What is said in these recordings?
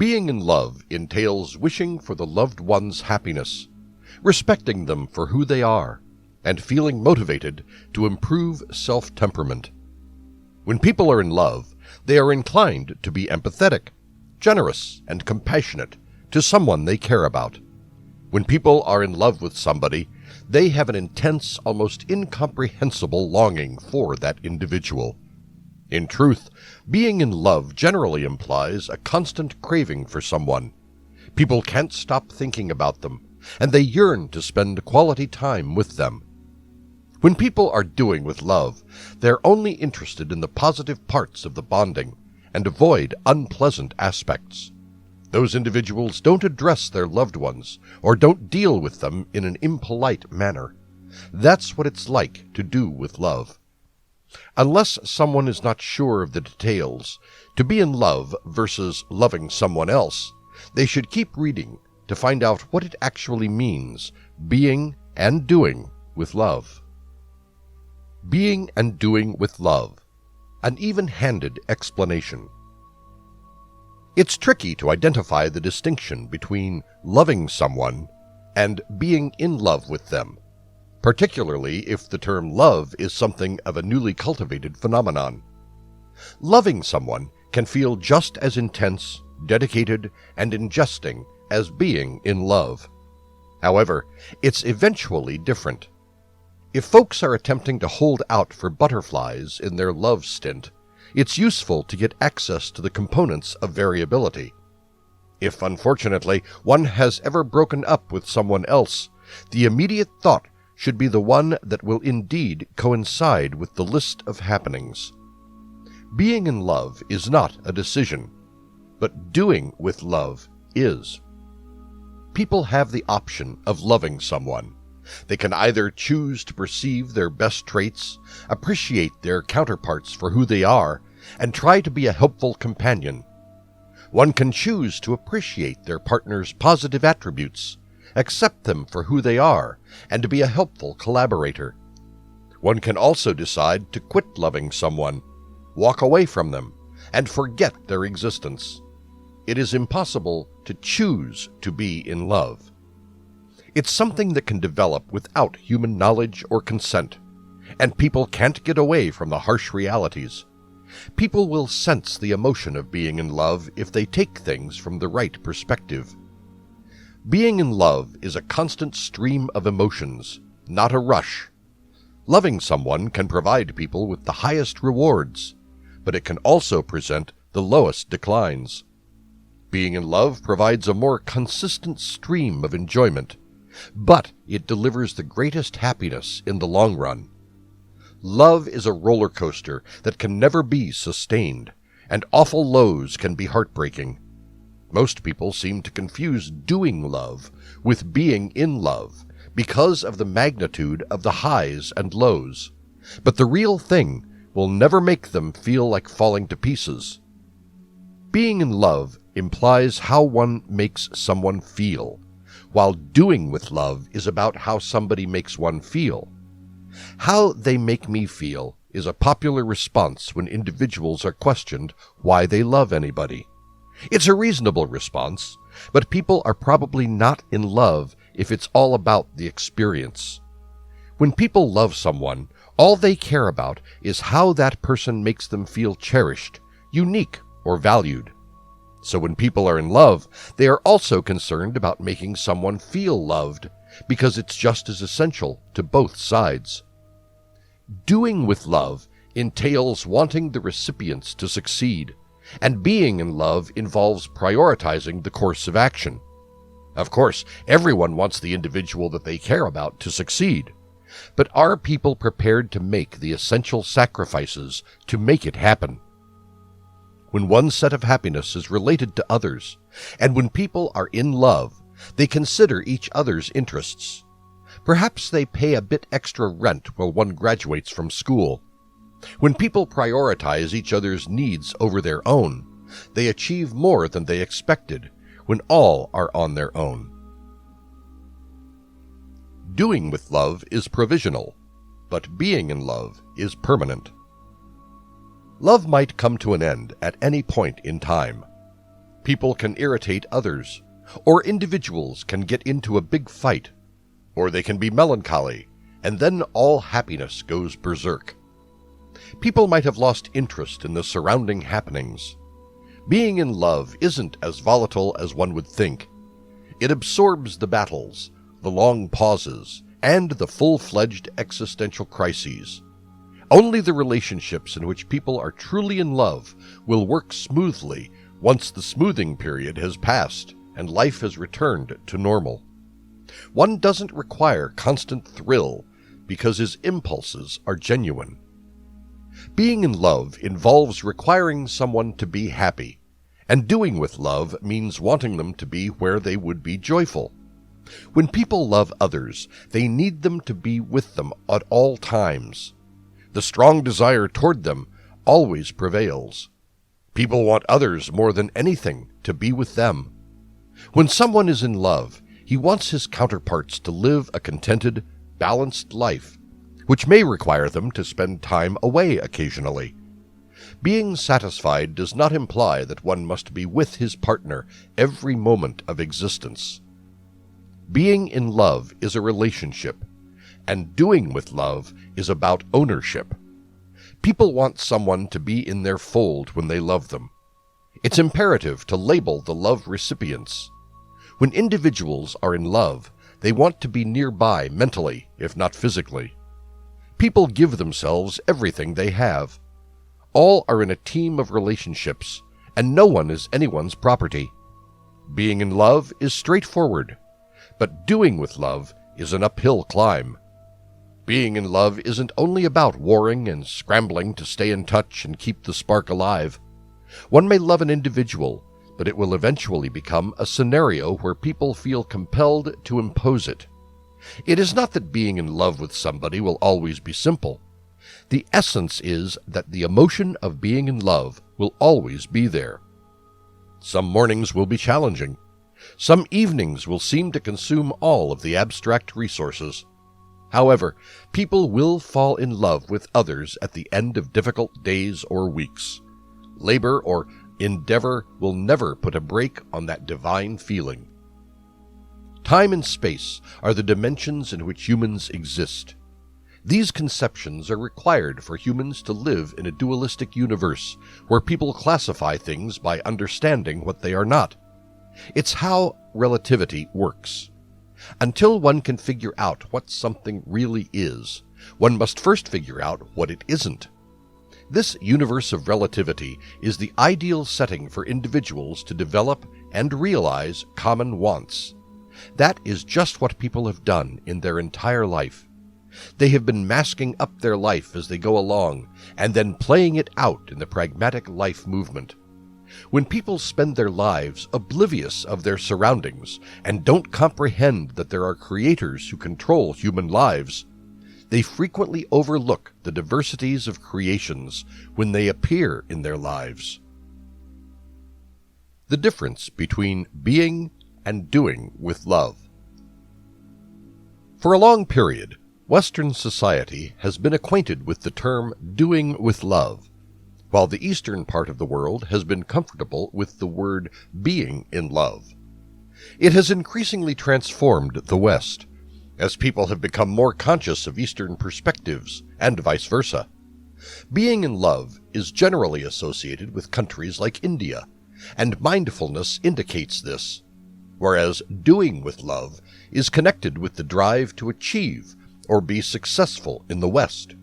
Being in love entails wishing for the loved one's happiness, respecting them for who they are, and feeling motivated to improve self-temperament. When people are in love, they are inclined to be empathetic, generous, and compassionate to someone they care about. When people are in love with somebody, they have an intense, almost incomprehensible longing for that individual. In truth, being in love generally implies a constant craving for someone. People can't stop thinking about them, and they yearn to spend quality time with them. When people are doing with love, they're only interested in the positive parts of the bonding and avoid unpleasant aspects. Those individuals don't address their loved ones or don't deal with them in an impolite manner. That's what it's like to do with love. Unless someone is not sure of the details, to be in love versus loving someone else, they should keep reading to find out what it actually means, being and doing with love. Being and doing with love. An even-handed explanation. It's tricky to identify the distinction between loving someone and being in love with them, particularly if the term love is something of a newly cultivated phenomenon. Loving someone can feel just as intense, dedicated, and ingesting as being in love. However, it's eventually different. If folks are attempting to hold out for butterflies in their love stint, it's useful to get access to the components of variability. If, unfortunately, one has ever broken up with someone else, the immediate thought should be the one that will indeed coincide with the list of happenings. Being in love is not a decision, but doing with love is. People have the option of loving someone. They can either choose to perceive their best traits, appreciate their counterparts for who they are, and try to be a helpful companion. One can choose to appreciate their partner's positive attributes, accept them for who they are, and to be a helpful collaborator. One can also decide to quit loving someone, walk away from them, and forget their existence. It is impossible to choose to be in love. It's something that can develop without human knowledge or consent, and people can't get away from the harsh realities. People will sense the emotion of being in love if they take things from the right perspective. Being in love is a constant stream of emotions, not a rush. Loving someone can provide people with the highest rewards, but it can also present the lowest declines. Being in love provides a more consistent stream of enjoyment, but it delivers the greatest happiness in the long run. Love is a roller coaster that can never be sustained, and awful lows can be heartbreaking. Most people seem to confuse doing love with being in love because of the magnitude of the highs and lows, but the real thing will never make them feel like falling to pieces. Being in love implies how one makes someone feel, while doing with love is about how somebody makes one feel. How they make me feel is a popular response when individuals are questioned why they love anybody. It's a reasonable response, but people are probably not in love if it's all about the experience. When people love someone, all they care about is how that person makes them feel cherished, unique, or valued. So when people are in love, they are also concerned about making someone feel loved, because it's just as essential to both sides. Doing with love entails wanting the recipients to succeed, and being in love involves prioritizing the course of action. Of course, everyone wants the individual that they care about to succeed, but are people prepared to make the essential sacrifices to make it happen? When one set of happiness is related to others, and when people are in love, they consider each other's interests. Perhaps they pay a bit extra rent while one graduates from school. When people prioritize each other's needs over their own, they achieve more than they expected when all are on their own. Doing with love is provisional, but being in love is permanent. Love might come to an end at any point in time. People can irritate others, or individuals can get into a big fight, or they can be melancholy, and then all happiness goes berserk. People might have lost interest in the surrounding happenings. Being in love isn't as volatile as one would think. It absorbs the battles, the long pauses, and the full-fledged existential crises. Only the relationships in which people are truly in love will work smoothly once the smoothing period has passed and life has returned to normal. One doesn't require constant thrill because his impulses are genuine. Being in love involves requiring someone to be happy, and doing with love means wanting them to be where they would be joyful. When people love others, they need them to be with them at all times. The strong desire toward them always prevails. People want others more than anything to be with them. When someone is in love, he wants his counterparts to live a contented, balanced life, which may require them to spend time away occasionally. Being satisfied does not imply that one must be with his partner every moment of existence. Being in love is a relationship, and doing with love is about ownership. People want someone to be in their fold when they love them. It's imperative to label the love recipients. When individuals are in love, they want to be nearby mentally, if not physically. People give themselves everything they have. All are in a team of relationships, and no one is anyone's property. Being in love is straightforward, but doing with love is an uphill climb. Being in love isn't only about warring and scrambling to stay in touch and keep the spark alive. One may love an individual, but it will eventually become a scenario where people feel compelled to impose it. It is not that being in love with somebody will always be simple. The essence is that the emotion of being in love will always be there. Some mornings will be challenging. Some evenings will seem to consume all of the abstract resources. However, people will fall in love with others at the end of difficult days or weeks. Labor or endeavor will never put a brake on that divine feeling. Time and space are the dimensions in which humans exist. These conceptions are required for humans to live in a dualistic universe where people classify things by understanding what they are not. It's how relativity works. Until one can figure out what something really is, one must first figure out what it isn't. This universe of relativity is the ideal setting for individuals to develop and realize common wants. That is just what people have done in their entire life. They have been masking up their life as they go along, and then playing it out in the pragmatic life movement. When people spend their lives oblivious of their surroundings and don't comprehend that there are creators who control human lives, they frequently overlook the diversities of creations when they appear in their lives. The difference between being and doing with love. For a long period, Western society has been acquainted with the term doing with love, while the eastern part of the world has been comfortable with the word being in love. It has increasingly transformed the West, as people have become more conscious of Eastern perspectives, and vice versa. Being in love is generally associated with countries like India, and mindfulness indicates this, whereas doing with love is connected with the drive to achieve or be successful in the West.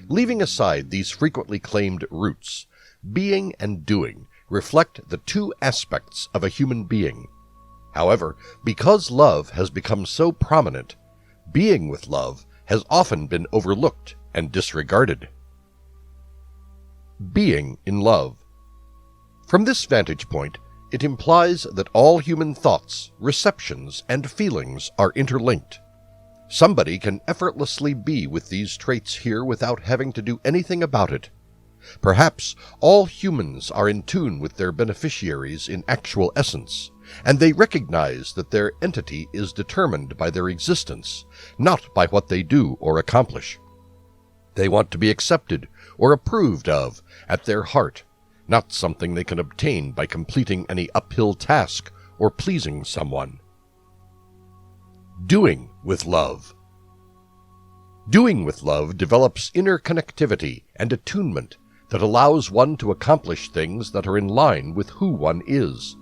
Leaving aside these frequently claimed roots, being and doing reflect the two aspects of a human being. However, because love has become so prominent, being with love has often been overlooked and disregarded. Being in love. From this vantage point, it implies that all human thoughts, receptions, and feelings are interlinked. Somebody can effortlessly be with these traits here without having to do anything about it. Perhaps all humans are in tune with their beneficiaries in actual essence, and they recognize that their entity is determined by their existence, not by what they do or accomplish. They want to be accepted or approved of at their heart, not something they can obtain by completing any uphill task or pleasing someone. Doing with love. Doing with love develops inner connectivity and attunement that allows one to accomplish things that are in line with who one is.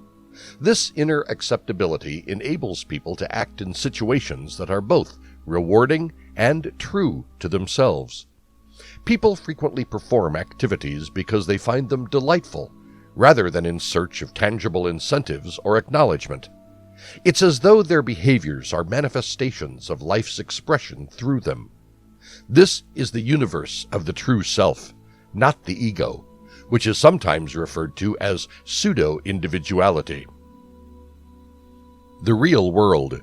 This inner acceptability enables people to act in situations that are both rewarding and true to themselves. People frequently perform activities because they find them delightful, rather than in search of tangible incentives or acknowledgement. It's as though their behaviors are manifestations of life's expression through them. This is the universe of the true self, not the ego, which is sometimes referred to as pseudo-individuality. The real world.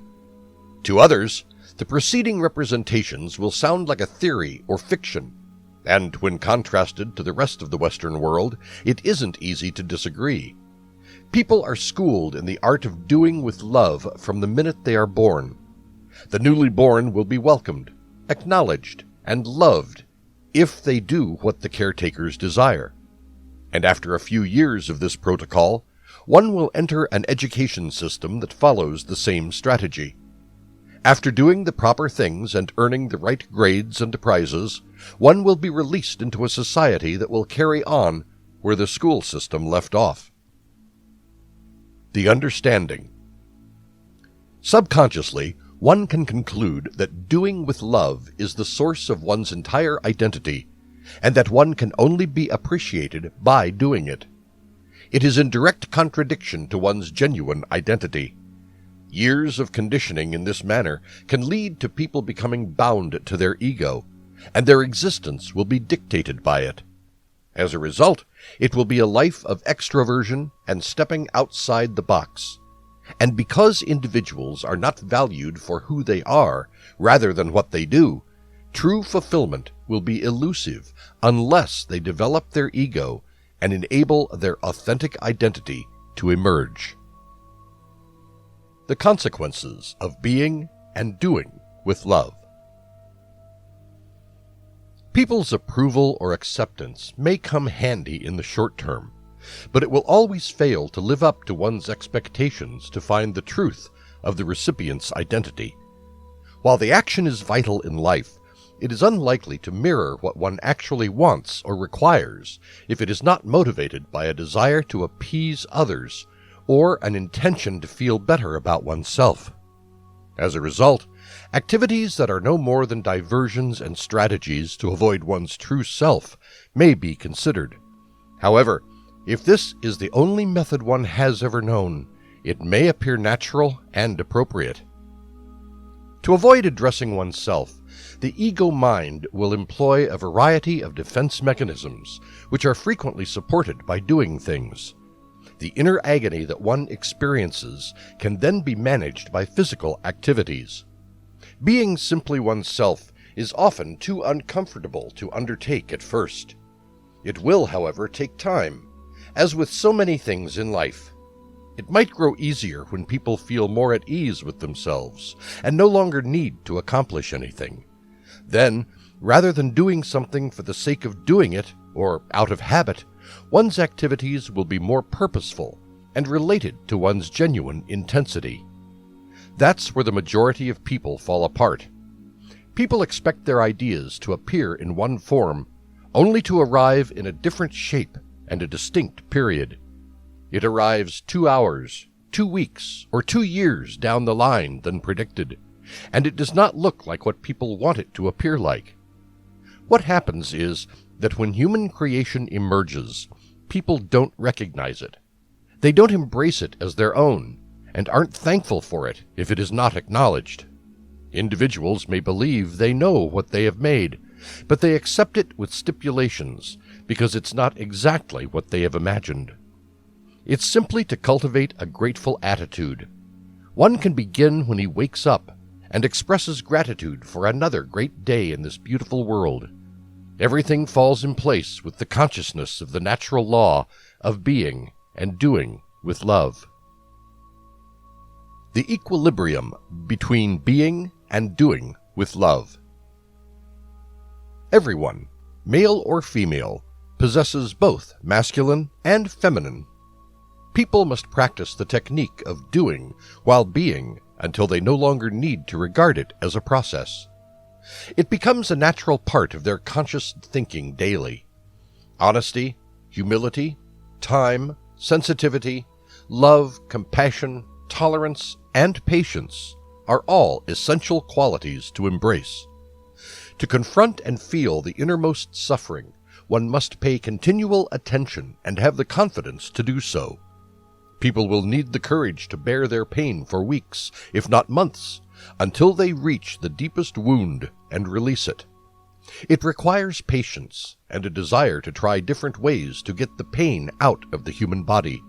To others, the preceding representations will sound like a theory or fiction, and when contrasted to the rest of the Western world, it isn't easy to disagree. People are schooled in the art of doing with love from the minute they are born. The newly born will be welcomed, acknowledged, and loved if they do what the caretakers desire. And after a few years of this protocol, one will enter an education system that follows the same strategy. After doing the proper things and earning the right grades and prizes, one will be released into a society that will carry on where the school system left off. The understanding. Subconsciously, one can conclude that doing with love is the source of one's entire identity, and that one can only be appreciated by doing it. It is in direct contradiction to one's genuine identity. Years of conditioning in this manner can lead to people becoming bound to their ego, and their existence will be dictated by it. As a result, it will be a life of extroversion and stepping outside the box. And because individuals are not valued for who they are, rather than what they do, true fulfillment will be elusive unless they develop their ego and enable their authentic identity to emerge. The consequences of being and doing with love. People's approval or acceptance may come handy in the short term, but it will always fail to live up to one's expectations to find the truth of the recipient's identity. While the action is vital in life, it is unlikely to mirror what one actually wants or requires if it is not motivated by a desire to appease others or an intention to feel better about oneself. As a result, activities that are no more than diversions and strategies to avoid one's true self may be considered. However, if this is the only method one has ever known, it may appear natural and appropriate. To avoid addressing oneself, the ego mind will employ a variety of defense mechanisms, which are frequently supported by doing things. The inner agony that one experiences can then be managed by physical activities. Being simply oneself is often too uncomfortable to undertake at first. It will, however, take time, as with so many things in life. It might grow easier when people feel more at ease with themselves and no longer need to accomplish anything. Then, rather than doing something for the sake of doing it, or out of habit, one's activities will be more purposeful and related to one's genuine intensity. That's where the majority of people fall apart. People expect their ideas to appear in one form, only to arrive in a different shape and a distinct period. It arrives 2 hours, 2 weeks, or 2 years down the line than predicted, and it does not look like what people want it to appear like. What happens is that when human creation emerges, people don't recognize it. They don't embrace it as their own, and aren't thankful for it if it is not acknowledged. Individuals may believe they know what they have made, but they accept it with stipulations because it's not exactly what they have imagined. It's simply to cultivate a grateful attitude. One can begin when he wakes up and expresses gratitude for another great day in this beautiful world. Everything falls in place with the consciousness of the natural law of being and doing with love. The equilibrium between being and doing with love. Everyone, male or female, possesses both masculine and feminine. People must practice the technique of doing while being until they no longer need to regard it as a process. It becomes a natural part of their conscious thinking daily. Honesty, humility, time, sensitivity, love, compassion, tolerance, and patience are all essential qualities to embrace. To confront and feel the innermost suffering, one must pay continual attention and have the confidence to do so. People will need the courage to bear their pain for weeks, if not months, until they reach the deepest wound and release it. It requires patience and a desire to try different ways to get the pain out of the human body,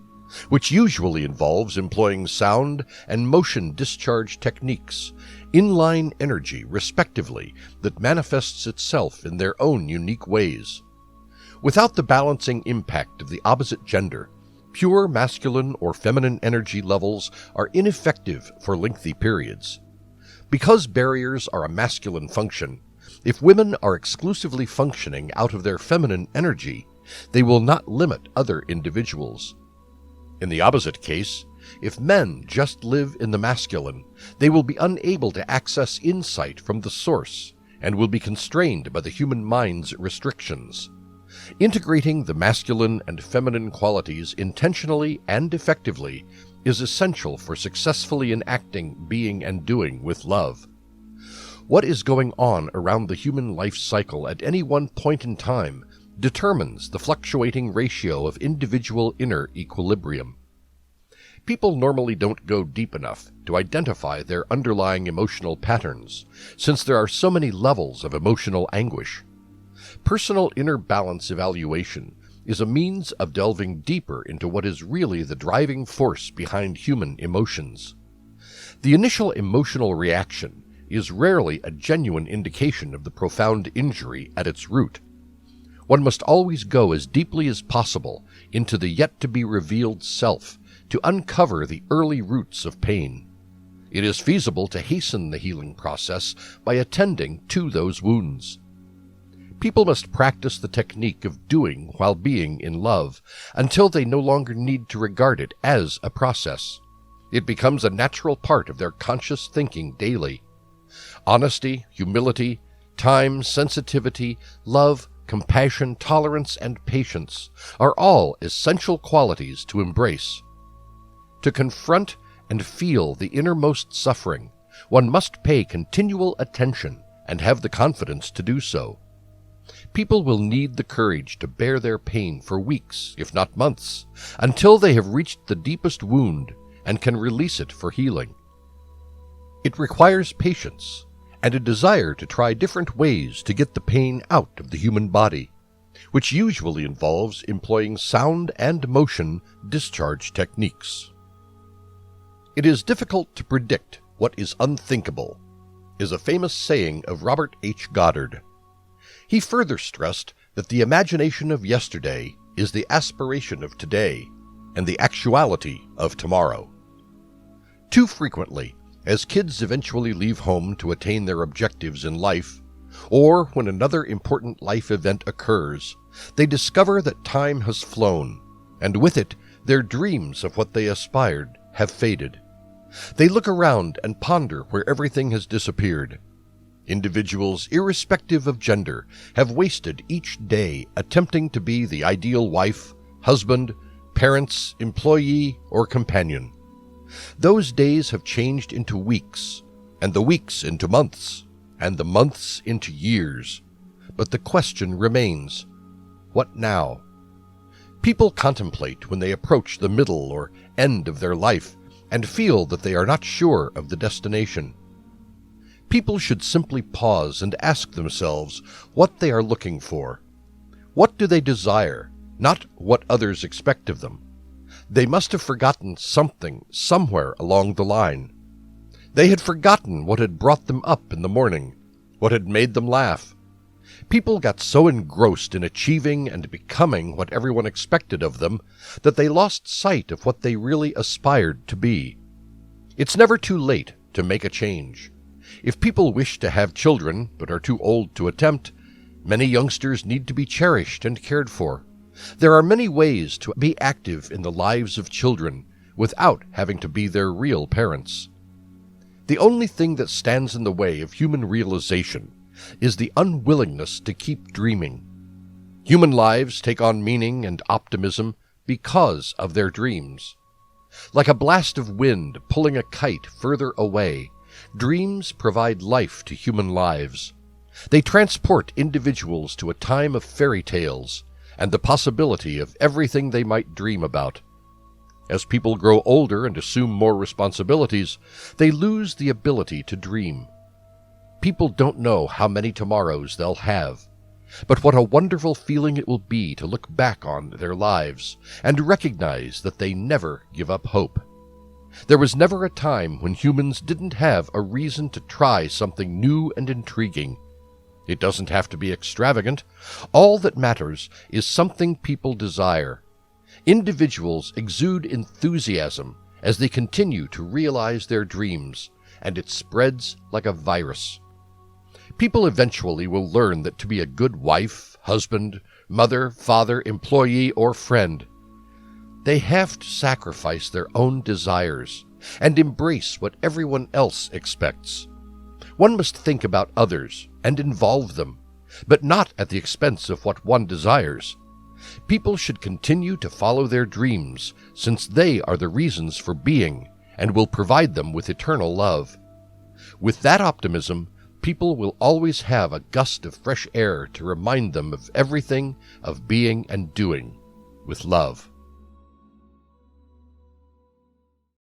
which usually involves employing sound and motion discharge techniques, inline energy respectively, that manifests itself in their own unique ways. Without the balancing impact of the opposite gender, pure masculine or feminine energy levels are ineffective for lengthy periods. Because barriers are a masculine function, if women are exclusively functioning out of their feminine energy, they will not limit other individuals. In the opposite case, if men just live in the masculine, they will be unable to access insight from the source and will be constrained by the human mind's restrictions. Integrating the masculine and feminine qualities intentionally and effectively is essential for successfully enacting being and doing with love. What is going on around the human life cycle at any one point in time determines the fluctuating ratio of individual inner equilibrium. People normally don't go deep enough to identify their underlying emotional patterns, since there are so many levels of emotional anguish. Personal inner balance evaluation is a means of delving deeper into what is really the driving force behind human emotions. The initial emotional reaction is rarely a genuine indication of the profound injury at its root. One must always go as deeply as possible into the yet-to-be-revealed self to uncover the early roots of pain. It is feasible to hasten the healing process by attending to those wounds. People must practice the technique of doing while being in love until they no longer need to regard it as a process. It becomes a natural part of their conscious thinking daily. Honesty, humility, time, sensitivity, love, compassion, tolerance, and patience are all essential qualities to embrace. To confront and feel the innermost suffering, one must pay continual attention and have the confidence to do so. People will need the courage to bear their pain for weeks, if not months, until they have reached the deepest wound and can release it for healing. It requires patience and a desire to try different ways to get the pain out of the human body, which usually involves employing sound and motion discharge techniques. "It is difficult to predict what is unthinkable," is a famous saying of Robert H. Goddard. He further stressed that the imagination of yesterday is the aspiration of today and the actuality of tomorrow. Too frequently, as kids eventually leave home to attain their objectives in life, or when another important life event occurs, they discover that time has flown, and with it, their dreams of what they aspired have faded. They look around and ponder where everything has disappeared. Individuals, irrespective of gender, have wasted each day attempting to be the ideal wife, husband, parents, employee, or companion. Those days have changed into weeks, and the weeks into months, and the months into years. But the question remains, what now? People contemplate when they approach the middle or end of their life and feel that they are not sure of the destination. People should simply pause and ask themselves what they are looking for. What do they desire, not what others expect of them? They must have forgotten something somewhere along the line. They had forgotten what had brought them up in the morning, what had made them laugh. People got so engrossed in achieving and becoming what everyone expected of them that they lost sight of what they really aspired to be. It's never too late to make a change. If people wish to have children but are too old to attempt, Many youngsters need to be cherished and cared for. There are many ways to be active in the lives of children without having to be their real parents. The only thing that stands in the way of human realization is the unwillingness to keep dreaming. Human lives take on meaning and optimism because of their dreams. Like a blast of wind pulling a kite further away, dreams provide life to human lives. They transport individuals to a time of fairy tales and the possibility of everything they might dream about. As people grow older and assume more responsibilities, they lose the ability to dream. People don't know how many tomorrows they'll have, but what a wonderful feeling it will be to look back on their lives and recognize that they never give up hope. There was never a time when humans didn't have a reason to try something new and intriguing. It doesn't have to be extravagant. All that matters is something people desire. Individuals exude enthusiasm as they continue to realize their dreams, and it spreads like a virus. People eventually will learn that to be a good wife, husband, mother, father, employee, or friend, they have to sacrifice their own desires and embrace what everyone else expects. One must think about others and involve them, but not at the expense of what one desires. People should continue to follow their dreams, since they are the reasons for being and will provide them with eternal love. With that optimism, people will always have a gust of fresh air to remind them of everything of being and doing with love.